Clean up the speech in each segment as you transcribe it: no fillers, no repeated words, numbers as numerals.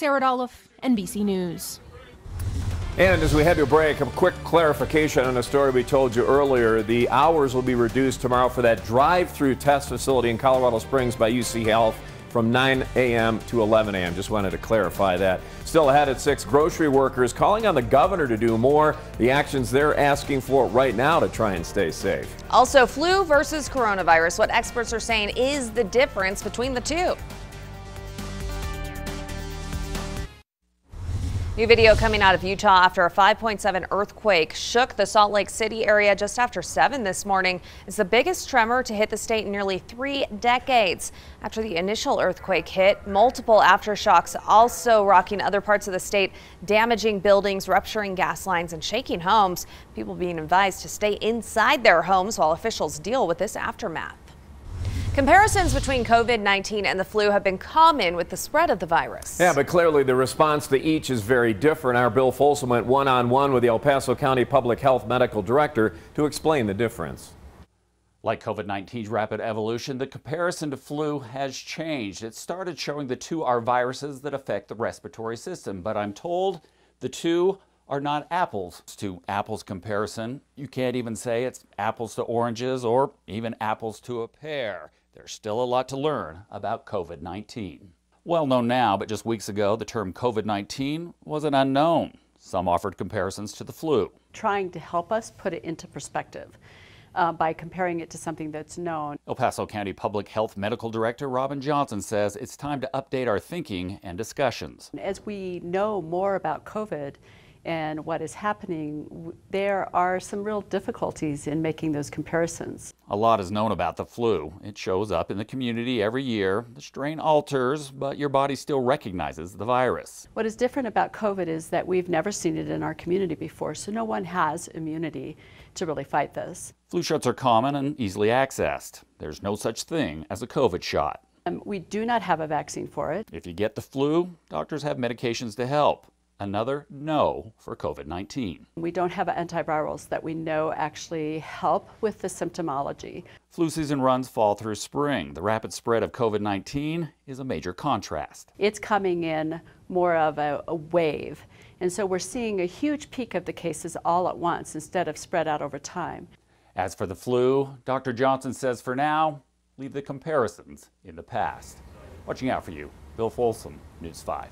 Sarah Dolph, NBC News. And as we head to a break, a quick clarification on a story we told you earlier. The hours will be reduced tomorrow for that drive-through test facility in Colorado Springs by UC Health from 9 a.m. to 11 a.m. Just wanted to clarify that. Still ahead at 6, grocery workers calling on the governor to do more. The actions they're asking for right now to try and stay safe. Also, flu versus coronavirus. What experts are saying is the difference between the two. New video coming out of Utah after a 5.7 earthquake shook the Salt Lake City area just after 7 this morning. It's the biggest tremor to hit the state in nearly 3 decades. After the initial earthquake hit, multiple aftershocks also rocking other parts of the state, damaging buildings, rupturing gas lines, and shaking homes. People being advised to stay inside their homes while officials deal with this aftermath. Comparisons between COVID-19 and the flu have been common with the spread of the virus. Yeah, but clearly the response to each is very different. Our Bill Folsom went one-on-one with the El Paso County Public Health Medical Director to explain the difference. Like COVID-19's rapid evolution, the comparison to flu has changed. It started showing the two are viruses that affect the respiratory system, but I'm told the two are not apples to apples comparison. You can't even say it's apples to oranges or even apples to a pear. There's still a lot to learn about COVID-19. Well known now, but just weeks ago, the term COVID-19 was an unknown. Some offered comparisons to the flu. Trying to help us put it into perspective by comparing it to something that's known. El Paso County Public Health Medical Director Robin Johnson says it's time to update our thinking and discussions. As we know more about COVID and what is happening, there are some real difficulties in making those comparisons. A lot is known about the flu. It shows up in the community every year. The strain alters, but your body still recognizes the virus. What is different about COVID is that we've never seen it in our community before, so no one has immunity to really fight this. Flu shots are common and easily accessed. There's no such thing as a COVID shot. We do not have a vaccine for it. If you get the flu, doctors have medications to help. Another no for COVID-19. We don't have antivirals that we know actually help with the symptomology. Flu season runs fall through spring. The rapid spread of COVID-19 is a major contrast. It's coming in more of a wave, and so we're seeing a huge peak of the cases all at once instead of spread out over time. As for the flu, Dr. Johnson says for now, leave the comparisons in the past. Watching out for you, Bill Folsom, News 5.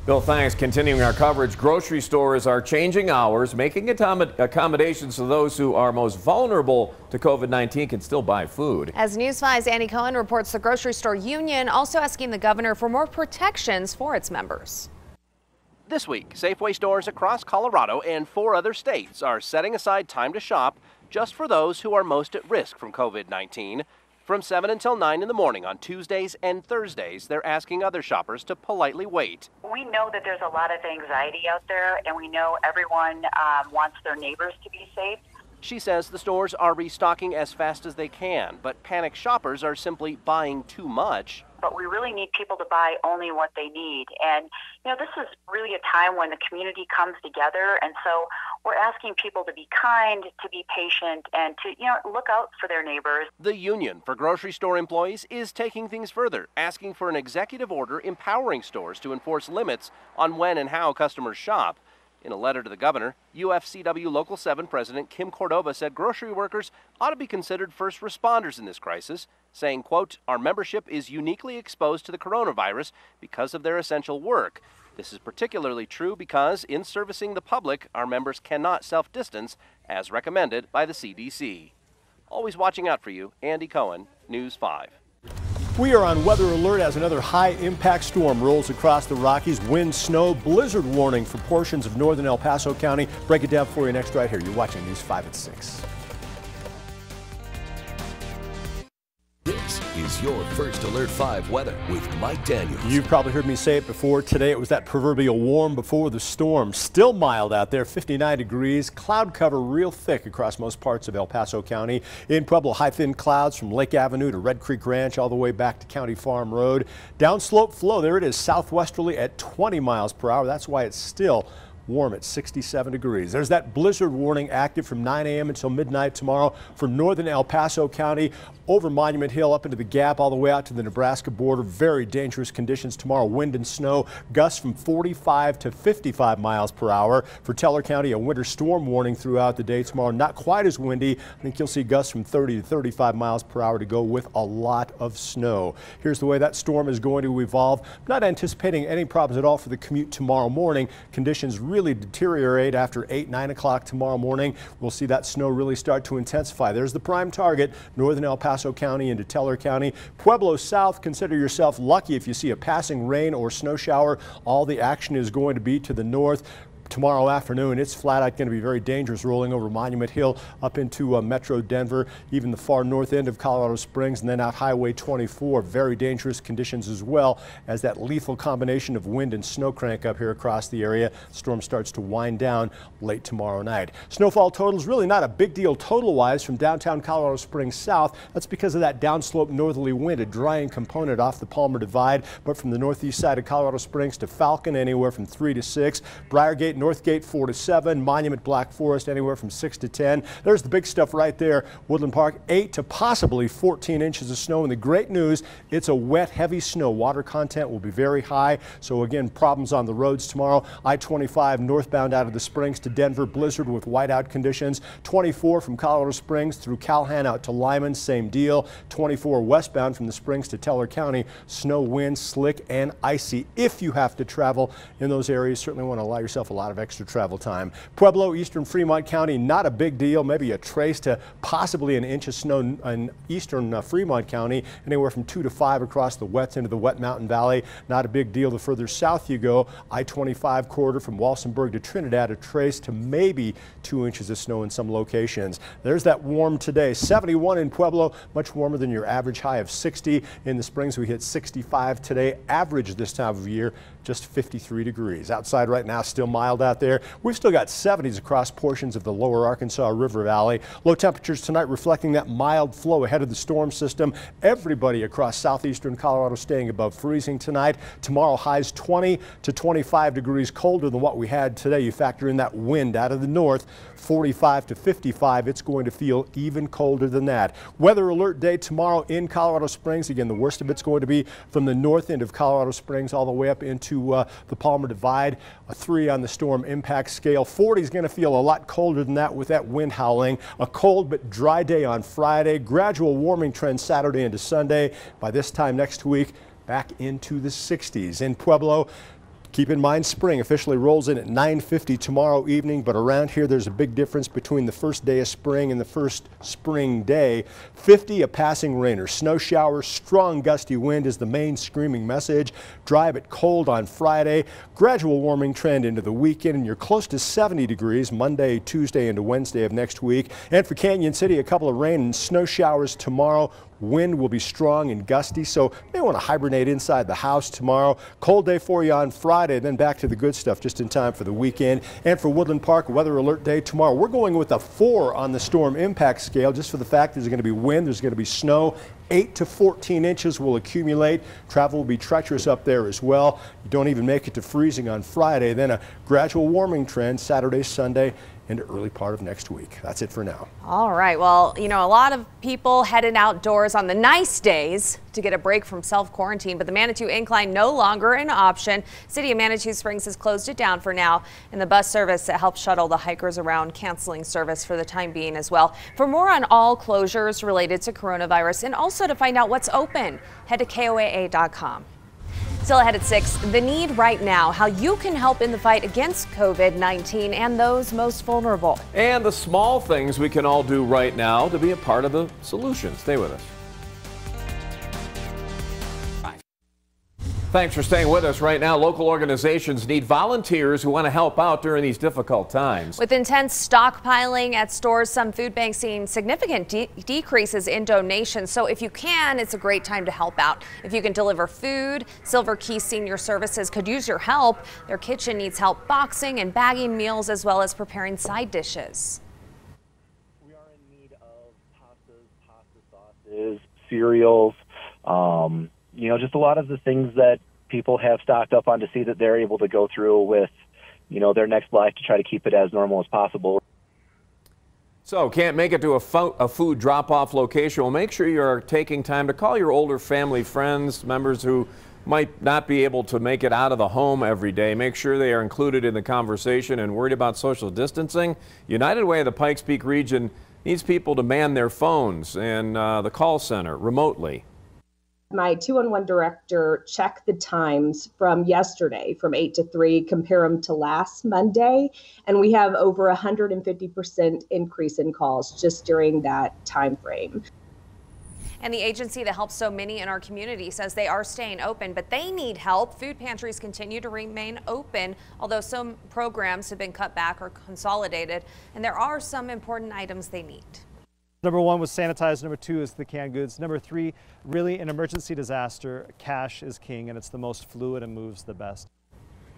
Bill, thanks. Continuing our coverage, grocery stores are changing hours, making accommodations so those who are most vulnerable to COVID-19 can still buy food. As News 5's Andy Cohen reports, the grocery store union also asking the governor for more protections for its members. This week, Safeway stores across Colorado and 4 other states are setting aside time to shop just for those who are most at risk from COVID-19. From 7 until 9 in the morning on Tuesdays and Thursdays, they're asking other shoppers to politely wait. We know that there's a lot of anxiety out there, and we know everyone wants their neighbors to be safe. She says the stores are restocking as fast as they can, but panicked shoppers are simply buying too much. But we really need people to buy only what they need. And, this is really a time when the community comes together. And so we're asking people to be kind, to be patient, and to, look out for their neighbors. The union for grocery store employees is taking things further, asking for an executive order empowering stores to enforce limits on when and how customers shop. In a letter to the governor, UFCW Local 7 President Kim Cordova said grocery workers ought to be considered first responders in this crisis, saying, quote, "Our membership is uniquely exposed to the coronavirus because of their essential work. This is particularly true because in servicing the public, our members cannot self-distance as recommended by the CDC." Always watching out for you, Andy Cohen, News 5. We are on weather alert as another high-impact storm rolls across the Rockies. Wind, snow, blizzard warning for portions of northern El Paso County. Break it down for you next right here. You're watching News 5 at 6. This is your First Alert 5 weather with Mike Daniels. You've probably heard me say it before. Today it was that proverbial warm before the storm. Still mild out there, 59 degrees. Cloud cover real thick across most parts of El Paso County. In Pueblo, high thin clouds from Lake Avenue to Red Creek Ranch all the way back to County Farm Road. Downslope flow, there it is, southwesterly at 20 miles per hour. That's why it's still warm at 67 degrees. There's that blizzard warning active from 9 a.m. until midnight tomorrow for northern El Paso County, over Monument Hill up into the Gap all the way out to the Nebraska border. Very dangerous conditions tomorrow. Wind and snow, gusts from 45 to 55 miles per hour. For Teller County, a winter storm warning throughout the day tomorrow. Not quite as windy. I think you'll see gusts from 30 to 35 miles per hour to go with a lot of snow. Here's the way that storm is going to evolve. I'm not anticipating any problems at all for the commute tomorrow morning. Conditions really deteriorate after 8, 9 o'clock tomorrow morning. We'll see that snow really start to intensify. There's the prime target, northern El Paso County into Teller County. Pueblo South, consider yourself lucky if you see a passing rain or snow shower. All the action is going to be to the north. Tomorrow afternoon, it's flat out going to be very dangerous, rolling over Monument Hill up into Metro Denver, even the far north end of Colorado Springs, and then out Highway 24. Very dangerous conditions as well as that lethal combination of wind and snow crank up here across the area. The storm starts to wind down late tomorrow night. Snowfall totals really not a big deal total-wise from downtown Colorado Springs south. That's because of that downslope northerly wind, a drying component off the Palmer Divide. But from the northeast side of Colorado Springs to Falcon, anywhere from 3 to 6. Briargate, Northgate 4 to 7, Monument, Black Forest anywhere from 6 to 10. There's the big stuff right there. Woodland Park 8 to possibly 14 inches of snow. And the great news, it's a wet, heavy snow. Water content will be very high. So again, problems on the roads tomorrow. I-25 northbound out of the Springs to Denver, blizzard with whiteout conditions. 24 from Colorado Springs through Calhan out to Lyman, same deal. 24 westbound from the Springs to Teller County, snow, wind, slick, and icy. If you have to travel in those areas, certainly want to allow yourself a lot of extra travel time. Pueblo, eastern Fremont County, not a big deal. Maybe a trace to possibly an inch of snow in eastern Fremont County, anywhere from 2 to 5 across the wet into the Wet Mountain Valley. Not a big deal the further south you go. I-25 corridor from Walsenburg to Trinidad, a trace to maybe 2 inches of snow in some locations. There's that warm today. 71 in Pueblo, much warmer than your average high of 60. In the Springs, we hit 65 today. Average this time of year, just 53 degrees. Outside right now, still mild out there. We've still got 70s across portions of the lower Arkansas River Valley. Low temperatures tonight reflecting that mild flow ahead of the storm system. Everybody across southeastern Colorado staying above freezing tonight. Tomorrow highs 20 to 25 degrees colder than what we had today. You factor in that wind out of the north, 45 to 55. It's going to feel even colder than that. Weather alert day tomorrow in Colorado Springs. Again, the worst of it's going to be from the north end of Colorado Springs all the way up into the Palmer Divide. A 3 on the storm impact scale. 40 is going to feel a lot colder than that with that wind howling. A cold but dry day on Friday. Gradual warming trend Saturday into Sunday. By this time next week, back into the 60s. In Pueblo, keep in mind, spring officially rolls in at 9:50 tomorrow evening, but around here there's a big difference between the first day of spring and the first spring day. 50, a passing rain or snow shower. Strong gusty wind is the main screaming message. Dry but cold on Friday. Gradual warming trend into the weekend, and you're close to 70 degrees Monday, Tuesday, into Wednesday of next week. And for Canyon City, a couple of rain and snow showers tomorrow. Wind will be strong and gusty, so you may want to hibernate inside the house tomorrow. Cold day for you on Friday, then back to the good stuff just in time for the weekend. And for Woodland Park, weather alert day tomorrow. We're going with a 4 on the storm impact scale, just for the fact there's going to be wind, there's going to be snow. 8 to 14 inches will accumulate. Travel will be treacherous up there as well. You don't even make it to freezing on Friday. Then a gradual warming trend Saturday, Sunday, into early part of next week. That's it for now. All right. Well, you know, a lot of people headed outdoors on the nice days to get a break from self-quarantine, but the Manitou Incline no longer an option. City of Manitou Springs has closed it down for now, and the bus service that helps shuttle the hikers around canceling service for the time being as well. For more on all closures related to coronavirus and also to find out what's open, head to KOAA.com. Still ahead at 6, the need right now, how you can help in the fight against COVID-19 and those most vulnerable. And the small things we can all do right now to be a part of the solution. Stay with us. Thanks for staying with us. Right now, local organizations need volunteers who want to help out during these difficult times. With intense stockpiling at stores, some food banks seeing significant decreases in donations. So if you can, it's a great time to help out. If you can deliver food, Silver Key Senior Services could use your help. Their kitchen needs help boxing and bagging meals as well as preparing side dishes. We are in need of pastas, pasta sauces, cereals, you know, just a lot of the things that people have stocked up on to see that they're able to go through with their next life to try to keep it as normal as possible. So, can't make it to a food drop-off location? Well, make sure you're taking time to call your older family, friends, members who might not be able to make it out of the home every day. Make sure they are included in the conversation and worried about social distancing. United Way of the Pikes Peak region needs people to man their phones and the call center remotely. My 211 director checked the times from yesterday from 8 to 3, compare them to last Monday, and we have over 150% increase in calls just during that time frame. And the agency that helps so many in our community says they are staying open, but they need help. Food pantries continue to remain open, although some programs have been cut back or consolidated, and there are some important items they need. Number 1 was sanitize. Number 2 is the canned goods. Number 3, really an emergency disaster, cash is king, and it's the most fluid and moves the best.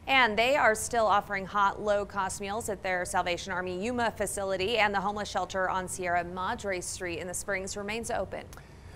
And they are still offering hot, low-cost meals at their Salvation Army Yuma facility, and the homeless shelter on Sierra Madre Street in the Springs remains open.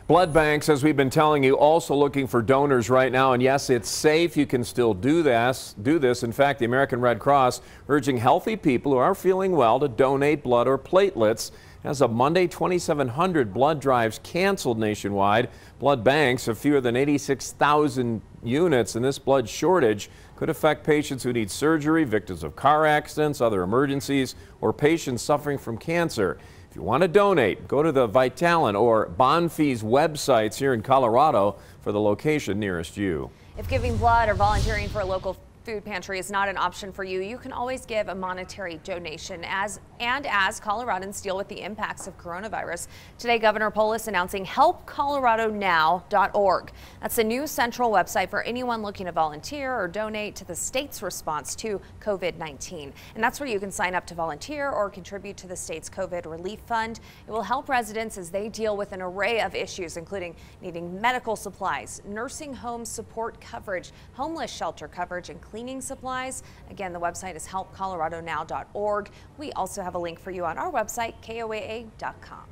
Blood banks, as we've been telling you, also looking for donors right now. And yes, it's safe. You can still do this. In fact, the American Red Cross urging healthy people who are feeling well to donate blood or platelets. As of Monday, 2,700 blood drives canceled nationwide. Blood banks have fewer than 86,000 units, and this blood shortage could affect patients who need surgery, victims of car accidents, other emergencies, or patients suffering from cancer. If you want to donate, go to the Vitalant or Bonfils websites here in Colorado for the location nearest you. If giving blood or volunteering for a local food pantry is not an option for you, you can always give a monetary donation as Coloradans deal with the impacts of coronavirus. Today, Governor Polis announcing helpcoloradonow.org. That's a new central website for anyone looking to volunteer or donate to the state's response to COVID-19. And that's where you can sign up to volunteer or contribute to the state's COVID relief fund. It will help residents as they deal with an array of issues, including needing medical supplies, nursing home support coverage, homeless shelter coverage, and cleaning supplies. Again, the website is helpcoloradonow.org. We also have a link for you on our website, KOAA.com.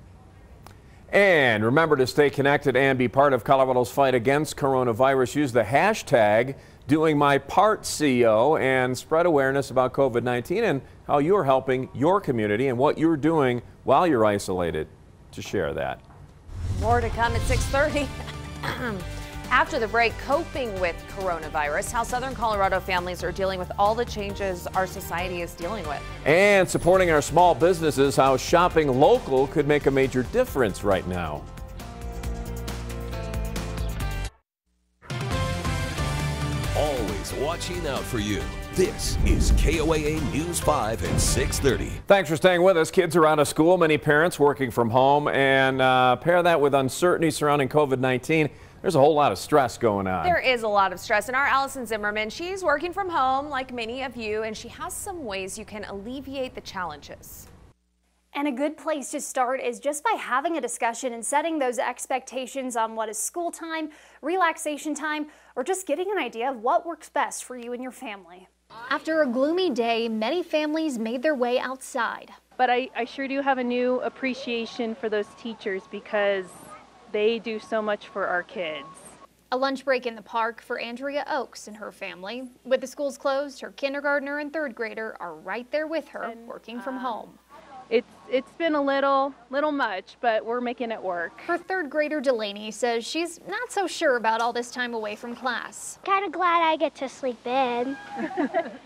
And remember to stay connected and be part of Colorado's fight against coronavirus. Use the hashtag #DoingMyPartCO and spread awareness about COVID-19 and how you're helping your community and what you're doing while you're isolated to share that. More to come at 6:30. After the break, coping with coronavirus, how Southern Colorado families are dealing with all the changes our society is dealing with. And supporting our small businesses, how shopping local could make a major difference right now. Always watching out for you. This is KOAA News 5 at 6:30. Thanks for staying with us. Kids are out of school, many parents working from home, and pair that with uncertainty surrounding COVID-19. There's a whole lot of stress going on. There is a lot of stress, and our Allison Zimmerman, she's working from home like many of you, and she has some ways you can alleviate the challenges. And a good place to start is just by having a discussion and setting those expectations on what is school time, relaxation time, or just getting an idea of what works best for you and your family. After a gloomy day, many families made their way outside. But I sure do have a new appreciation for those teachers because they do so much for our kids. A lunch break in the park for Andrea Oakes and her family. With the schools closed, her kindergartner and third grader are right there with her, working from home. It's been a little much, but we're making it work. Her third grader Delaney says she's not so sure about all this time away from class. Kind of glad I get to sleep in.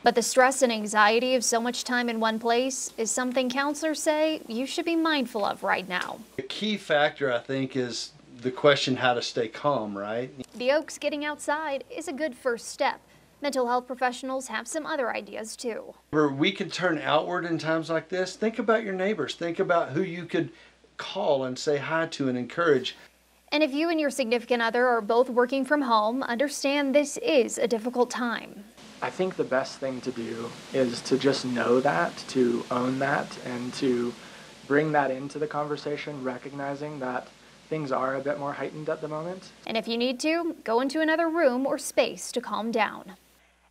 But the stress and anxiety of so much time in one place is something counselors say you should be mindful of right now. The key factor, I think, is the question how to stay calm, right? The Oaks getting outside is a good first step. Mental health professionals have some other ideas too. We can turn outward in times like this. Think about your neighbors. Think about who you could call and say hi to and encourage. And if you and your significant other are both working from home, understand this is a difficult time. I think the best thing to do is to just know that, to own that, and to bring that into the conversation, recognizing that things are a bit more heightened at the moment. And if you need to, go into another room or space to calm down.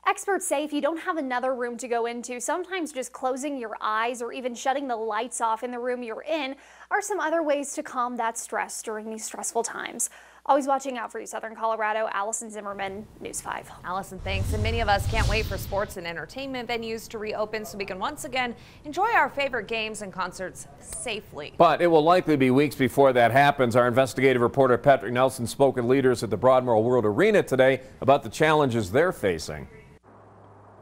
Experts say if you don't have another room to go into, sometimes just closing your eyes or even shutting the lights off in the room you're in are some other ways to calm that stress during these stressful times. Always watching out for you, Southern Colorado. Allison Zimmerman, News 5. Allison, thanks. And many of us can't wait for sports and entertainment venues to reopen so we can once again enjoy our favorite games and concerts safely. But it will likely be weeks before that happens. Our investigative reporter Patrick Nelson spoke with leaders at the Broadmoor World Arena today about the challenges they're facing.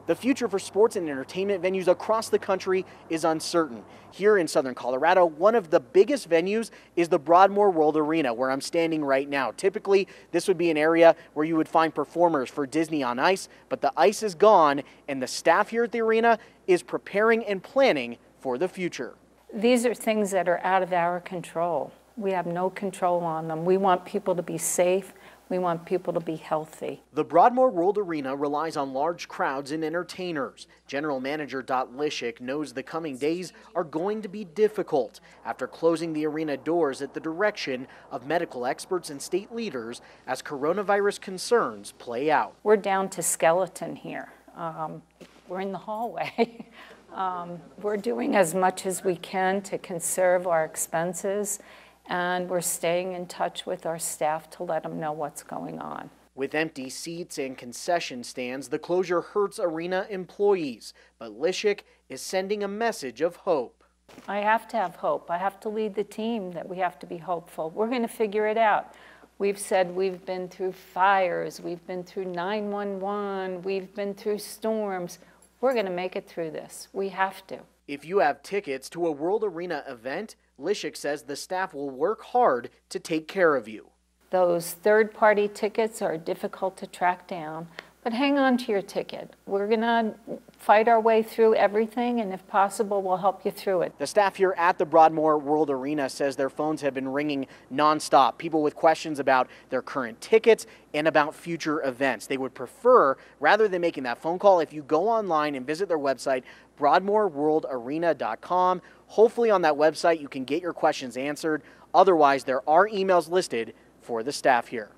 The future for sports and entertainment venues across the country is uncertain. Here in Southern Colorado, one of the biggest venues is the Broadmoor World Arena, where I'm standing right now. Typically, this would be an area where you would find performers for Disney on Ice, but the ice is gone, and the staff here at the arena is preparing and planning for the future. These are things that are out of our control. We have no control on them. We want people to be safe. We want people to be healthy. The Broadmoor World Arena relies on large crowds and entertainers. General Manager Dot Lishik knows the coming days are going to be difficult after closing the arena doors at the direction of medical experts and state leaders as coronavirus concerns play out. We're down to skeleton here. We're in the hallway. We're doing as much as we can to conserve our expenses, and we're staying in touch with our staff to let them know what's going on. With empty seats and concession stands, the closure hurts arena employees, but Lishik is sending a message of hope. I have to have hope. I have to lead the team that we have to be hopeful. We're going to figure it out. We've said we've been through fires, we've been through 911, we've been through storms. We're going to make it through this. We have to. If you have tickets to a World Arena event, Lishik says the staff will work hard to take care of you. Those third-party tickets are difficult to track down, but hang on to your ticket. We're going to fight our way through everything, and if possible, we'll help you through it. The staff here at the Broadmoor World Arena says their phones have been ringing nonstop. People with questions about their current tickets and about future events. They would prefer, rather than making that phone call, if you go online and visit their website, broadmoorworldarena.com. Hopefully on that website you can get your questions answered. Otherwise, there are emails listed for the staff here.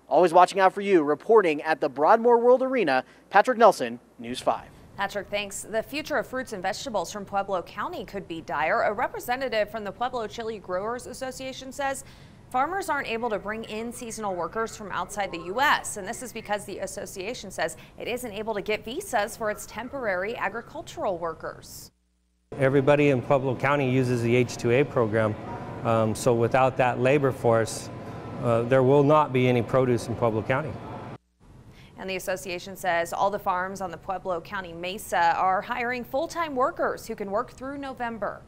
Always watching out for you. Reporting at the Broadmoor World Arena, Patrick Nelson, News 5. Patrick, thanks. The future of fruits and vegetables from Pueblo County could be dire. A representative from the Pueblo Chili Growers Association says farmers aren't able to bring in seasonal workers from outside the U.S., and this is because the association says it isn't able to get visas for its temporary agricultural workers. Everybody in Pueblo County uses the H-2A program, so without that labor force, there will not be any produce in Pueblo County. And the association says all the farms on the Pueblo County Mesa are hiring full-time workers who can work through November.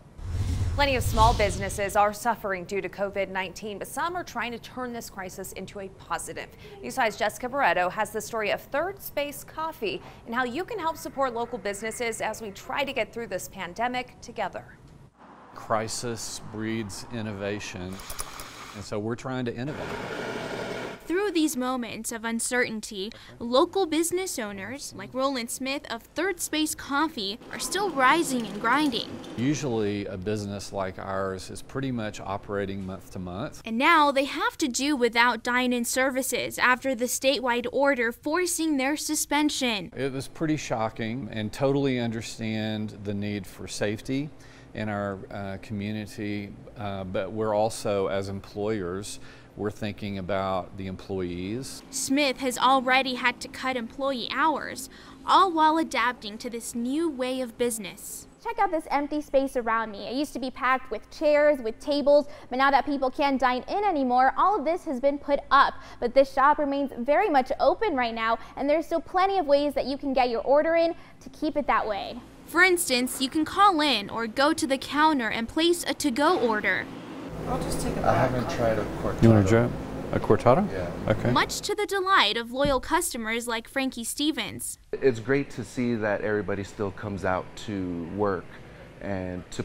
Plenty of small businesses are suffering due to COVID-19, but some are trying to turn this crisis into a positive. News 5's Jessica Barretto has the story of Third Space Coffee and how you can help support local businesses as we try to get through this pandemic together. Crisis breeds innovation, and so we're trying to innovate. Through these moments of uncertainty, local business owners like Roland Smith of Third Space Coffee are still rising and grinding. Usually a business like ours is pretty much operating month to month. And now they have to do without dine-in services after the statewide order forcing their suspension. It was pretty shocking, and totally understand the need for safety in our community, but we're also, as employers, we're thinking about the employees. Smith has already had to cut employee hours, all while adapting to this new way of business. Check out this empty space around me. It used to be packed with chairs, with tables, but now that people can't dine in anymore, all of this has been put up. But this shop remains very much open right now, and there's still plenty of ways that you can get your order in to keep it that way. For instance, you can call in or go to the counter and place a to-go order. I'll just take a I haven't tried a cortado. You want to try a cortado? Yeah. Okay. Much to the delight of loyal customers like Frankie Stevens. It's great to see that everybody still comes out to work and to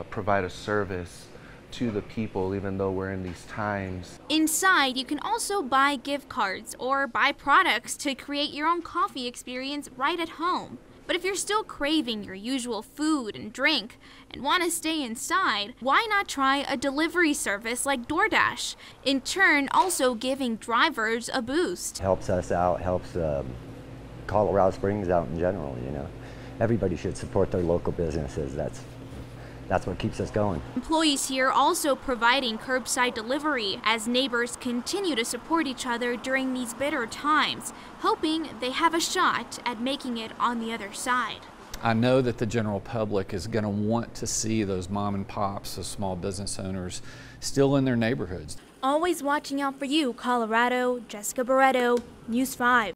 provide a service to the people, even though we're in these times. Inside, you can also buy gift cards or buy products to create your own coffee experience right at home. But if you're still craving your usual food and drink and want to stay inside, why not try a delivery service like DoorDash, in turn also giving drivers a boost? Helps us out, helps Colorado Springs out in general, you know. Everybody should support their local businesses. that's what keeps us going. Employees here also providing curbside delivery as neighbors continue to support each other during these bitter times, hoping they have a shot at making it on the other side. I know that the general public is going to want to see those mom and pops, those small business owners, still in their neighborhoods. Always watching out for you, Colorado. Jessica Barretto, News 5.